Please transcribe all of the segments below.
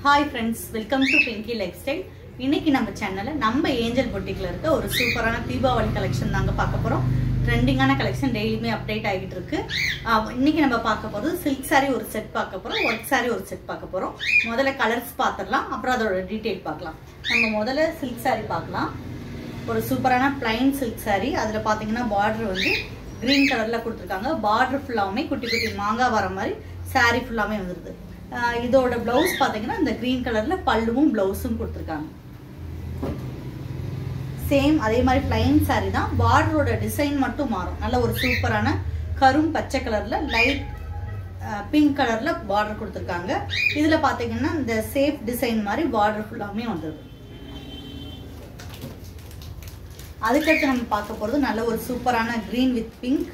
Hi friends, welcome to Pinky Lifestyle. இன்னைக்கு நம்ம சேனல்ல நம்ம ஏஞ்சல் பொட்டிக்ல இருக்க ஒரு சூப்பரான தீபாவளி கலெக்ஷன் தாங்க பார்க்க போறோம். ட்ரெண்டிங்கான கலெக்ஷன் டெய்லியுமே அப்டேட் ஆகிட்டு இருக்கு. இன்னைக்கு நம்ம பார்க்க போறது சில்க் saree ஒரு செட் பார்க்க போறோம், ஒர்க் saree ஒரு செட் பார்க்க போறோம். முதல்ல கலர்ஸ் பார்த்துடலாம், அப்புறம் அதோட டீடைல் பார்க்கலாம். நம்ம முதல்ல சில்க் saree பார்க்கலாம். ஒரு சூப்பரான plain silk saree. அதுல பாத்தீங்கன்னா border வந்து green கலர்ல கொடுத்திருக்காங்க. border ஃபுல்லாமே குட்டி குட்டி மாங்காய் வர மாதிரி saree ஃபுல்லாமே வந்துருது. இதோட பிளவுஸ் பாத்தீங்கன்னா இந்த green கலர்ல பல்லுவும் பிளவுஸும் கொடுத்திருக்காங்க. சேம் அதே மாதிரி plain saree தான். பார்டரோட டிசைன் மட்டும் மாறும். நல்ல ஒரு சூப்பரான கரும் பச்சை கலர்ல லைட் பிங்க் கலர்ல பார்டர் கொடுத்திருக்காங்க. இதுல பாத்தீங்கன்னா இந்த சேஃப் டிசைன் மாதிரி பார்டர் ஃபுல்லாமே வந்துருது. அதுக்கடுத்து நம்ம பார்க்க போறது நல்ல ஒரு சூப்பரான green with pink.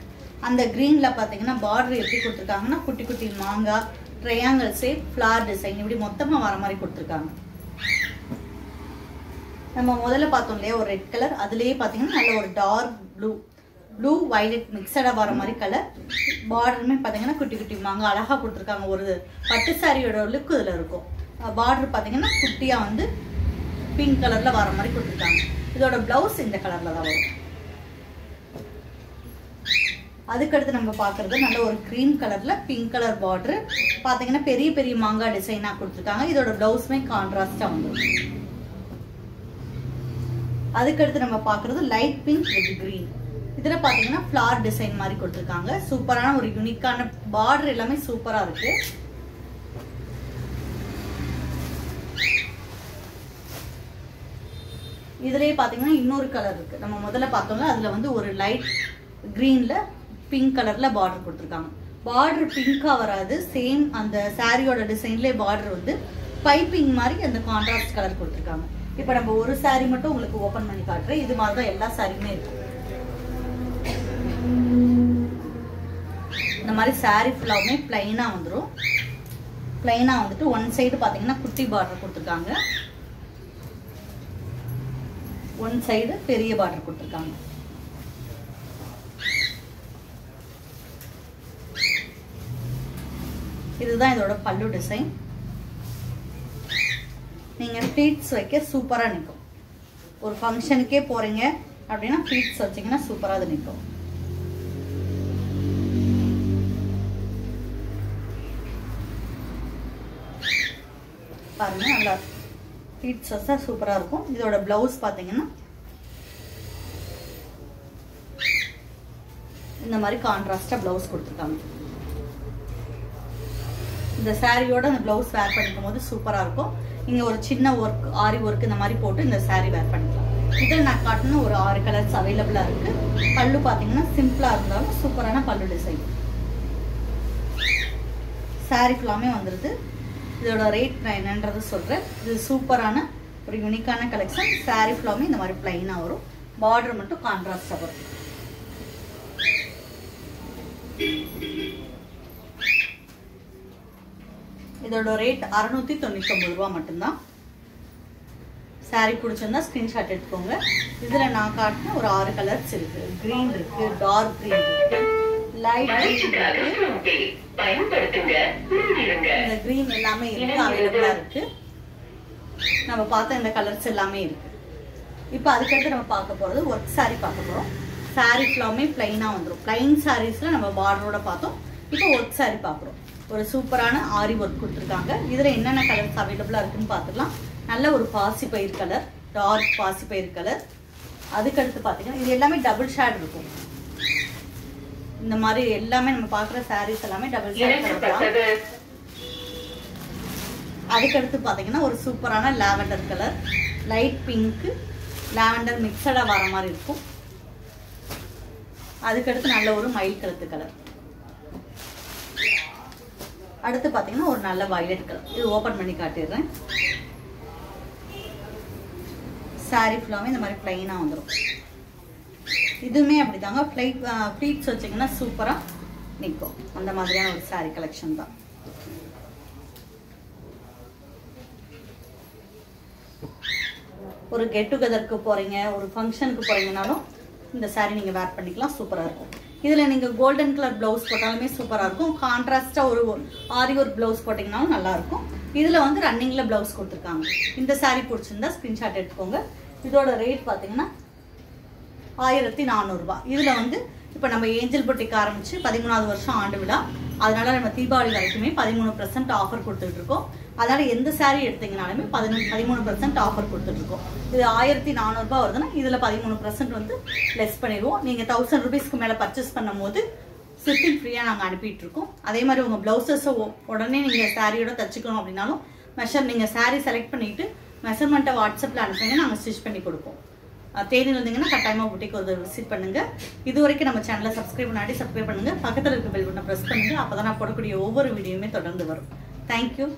அந்த greenல பாத்தீங்கன்னா பார்டர் எப்படி கொடுத்திருக்காங்கன்னா குட்டி குட்டி மாங்காய் ட்ரையாங்கிள் ஷேப் ஃப்ளவர் டிசைன் இப்படி மொத்தமா வர மாதிரி கொடுத்திருக்காங்க. நம்ம முதல்ல பார்த்தோம் இல்லையா ஒரு ரெட் கலர், அதுலயே பாத்தீங்கன்னா நல்ல ஒரு டார்க் ப்ளூ வயலட் மிக்சடா வர மாதிரி கலர். பார்டருமே பாத்தீங்கன்னா குட்டி குட்டி மாங்காய் அழகா கொடுத்திருக்காங்க. ஒரு பட்டு சாரியோட லுக் இதுல இருக்கும். பார்டர் பாத்தீங்கன்னா குட்டியா வந்து பிங்க் கலர்ல வர மாதிரி கொடுத்திருக்காங்க. இதோட பிளவுஸ் இந்த கலர்ல தான் வரும். அதுக்கடுத்து நம்ம பாக்குறது நல்ல ஒரு கிரீம் கலர்ல பிங்க் கலர் பார்டர் பாத்தீங்கன்னா பெரிய பெரிய மாங்காய் டிசைனா கொடுத்திருக்காங்க. இதோட பிளவுஸ்மே கான்ட்ராஸ்டா வந்துடும். அதுக்கடுத்து நம்ம பாக்குறது லைட் பிங்க் வித் கிரீன். இதுல பாத்தீங்கன்னா ஃபிளவர் டிசைன் மாதிரி கொடுத்திருக்காங்க. சூப்பரான ஒரு யூனிக்கான பார்டர் எல்லாமே சூப்பரா இருக்கு. இதுலயே பாத்தீங்கன்னா இன்னொரு கலர் இருக்கு. நம்ம முதல்ல பார்த்தோம்ல அதுல வந்து ஒரு லைட் கிரீன்ல பிங்க் கலர்ல பார்டர் கொடுத்திருக்காங்க. பார்டர் பிங்கா வராது, சேம் அந்த சாரியோட டிசைன்லயே பார்டர் வந்து பைப்பிங் மாதிரி அந்த கான்ட்ராஸ்ட் கலர் கொடுத்திருக்காங்க. இப்ப நம்ம ஒரு saree மட்டும் உங்களுக்கு ஓபன் பண்ணி காட்டுறேன். இது மாதிரி தான் எல்லா சாரியுமே இருக்கும். இந்த மாதிரி saree ஃபுல்லாவுமே பிளைனா வந்துடும். பிளைனா வந்துட்டு ஒன் சைடு பாத்தீங்கன்னா குட்டி பார்டர் கொடுத்திருக்காங்க, ஒன் சைடு பெரிய பார்டர் கொடுத்திருக்காங்க. இதுதான் இதோட பல்லு டிசைன். நீங்க ஃப்ளீட்ஸ் வைக்க சூப்பரா நிற்கும். ஒரு ஃபங்க்ஷனுக்கே போறீங்க அப்படின்னா ஃப்ளீட்ஸ் வச்சீங்கன்னா சூப்பரா அது நிற்கும். பாருங்க நல்லா ஃப்ளீட்ஸ் வச்சா சூப்பரா இருக்கும். இதோட பிளவுஸ் பாத்தீங்கன்னா இந்த மாதிரி கான்ட்ராஸ்டா பிளவுஸ் கொடுத்திருக்காங்க. இந்த சாரியோட அந்த பிளவுஸ் வேர் பண்ணிக்கும் போது சூப்பரா இருக்கும். நீங்க ஒரு சின்ன ஒர்க் ஆரி ஒர்க் இந்த மாதிரி போட்டு இந்த saree வேர் பண்ணிக்கலாம். இதில் நான் காட்டின ஒரு 6 கலர்ஸ் அவைலபிளா இருக்கு. பல்லு பாத்தீங்கன்னா சிம்பிளா இருந்தாலும் சூப்பரான பல்லு டிசைன். saree ஃபுல்லாமே வந்துருது. இதோட ரேட் நான் என்னன்றது சொல்றேன். இது சூப்பரான ஒரு யூனிக்கான கலெக்ஷன். saree ஃபுல்லாமே இந்த மாதிரி பிளைனா வரும். பார்டர் மட்டும் கான்ட்ராஸ்டா வரும். இதோட ரேட் 699 ரூபாய் மட்டும்தான். saree பிடிச்சிருந்தா ஸ்கிரீன்ஷாட் எடுத்துக்கோங்க. இதுல நான் காட்டின ஒரு 6 கலர்ஸ் இருக்கு. கிரீன் இருக்கு, டார்க் கிரீன் இருக்கு, லைட் இருக்கு. இந்த கிரீன் எல்லாமே இருக்கு, அவைலபிளா இருக்கு. நம்ம பார்த்த இந்த கலர்ஸ் எல்லாமே இருக்கு. இப்போ அதுக்கடுத்து நம்ம பார்க்க போறது ஒர்க் saree பார்க்க போறோம். saree ஃபுல்லாமே பிளைனா வந்துடும். பிளைன் சாரீஸ்ல நம்ம பார்டரோட பார்த்தோம். இப்போ ஒர்க் saree பார்க்குறோம். ஒரு சூப்பரான ஆரி ஒர்க் கொடுத்திருக்காங்க. இதுல என்னென்ன கலர்ஸ் அவைலபிளா இருக்குன்னு பார்த்துக்கலாம். நல்ல ஒரு பாசிப்பயிர் கலர், டார்க் பாசிப்பயிர் கலர். அதுக்கடுத்து பாத்தீங்கன்னா இது எல்லாமே டபுள் ஷேட் இருக்கும். இந்த மாதிரி எல்லாமே நம்ம பாக்குற சாரீஸ் எல்லாமே டபுள் ஷேட் கலர். அதுக்கடுத்து பாத்தீங்கன்னா ஒரு சூப்பரான lavender colour, light pink lavender மிக்சடா வர மாதிரி இருக்கும். அதுக்கடுத்து நல்ல ஒரு மயில் கழுத்து கலர். அடுத்து பாத்தீங்கன்னா ஒரு நல்ல வயலட் கலர். இது ஓபன் பண்ணி காட்டிடுறேன். saree ஃபுல்லாமே இந்த மாதிரி பிளைனா வந்துடும். இதுவுமே அப்படிதாங்க. ஃப்ளீட்ஸ் வச்சீங்கன்னா சூப்பரா நிற்கும். அந்த மாதிரியான ஒரு saree கலெக்ஷன் தான். ஒரு கெட் டுகெதருக்கு போறீங்க, ஒரு ஃபங்க்ஷனுக்கு போறீங்கனாலும் இந்த saree நீங்க வேர் பண்ணிக்கலாம். சூப்பரா இருக்கும். இதுல நீங்க கோல்டன் கலர் ப்ளவுஸ் போட்டாலுமே சூப்பரா இருக்கும். கான்ட்ராஸ்டா ஒரு ஆரி ஒரு ப்ளவுஸ் போட்டீங்கனாலும் நல்லா இருக்கும். இதில் வந்து ரன்னிங்கில் ப்ளவுஸ் கொடுத்துருக்காங்க. இந்த சாரீ பிடிச்சிருந்தா ஸ்க்ரீன்ஷாட் எடுத்துக்கோங்க. இதோட ரேட் பார்த்தீங்கன்னா 1400 ரூபாய். இதில் வந்து இப்போ நம்ம ஏஞ்சல் பொட்டிக் ஆரம்பித்து 13வது வருஷம் ஆண்டு விழா, அதனால் நம்ம தீபாவளி வரைக்குமே 13% ஆஃபர் கொடுத்துட்ருக்கோம். அதனால் எந்த சாரீ எடுத்தீங்கனாலுமே 13% ஆஃபர் கொடுத்துட்ருக்கோம். இது 1400 ரூபாய் வருதுன்னா இதில் 13% வந்து லெஸ் பண்ணிடுவோம். நீங்கள் 1000 ருபீஸ்க்கு மேலே பர்ச்சேஸ் பண்ணும் போது ஷிப்பிங் ஃப்ரீயாக நாங்கள் அனுப்பிட்டுருக்கோம். அதே மாதிரி உங்கள் ப்ளவுசஸை உடனே நீங்கள் சாரியோட தச்சுக்கணும் அப்படின்னாலும் நீங்கள் சாரீ செலக்ட் பண்ணிவிட்டு மெஷர்மெண்ட்டை வாட்ஸ்அப்பில் அனுப்புங்க, நாங்கள் ஸ்டிச் பண்ணி கொடுப்போம். தேடி வந்தீங்கன்னா கட்டாயமாக புட்டிக்கு ஒரு விசிட் பண்ணுங்கள். இது வரைக்கும் நம்ம சேனலை சப்ஸ்கிரைப் பண்ணுங்கள். பக்கத்தில் இருக்க பெல் பட்டனை ப்ரெஸ் பண்ணுங்கள். அப்போ தான் நான் போடக்கூடிய ஒவ்வொரு வீடியோவுமே தொடர்ந்து வரும். தேங்க்யூ.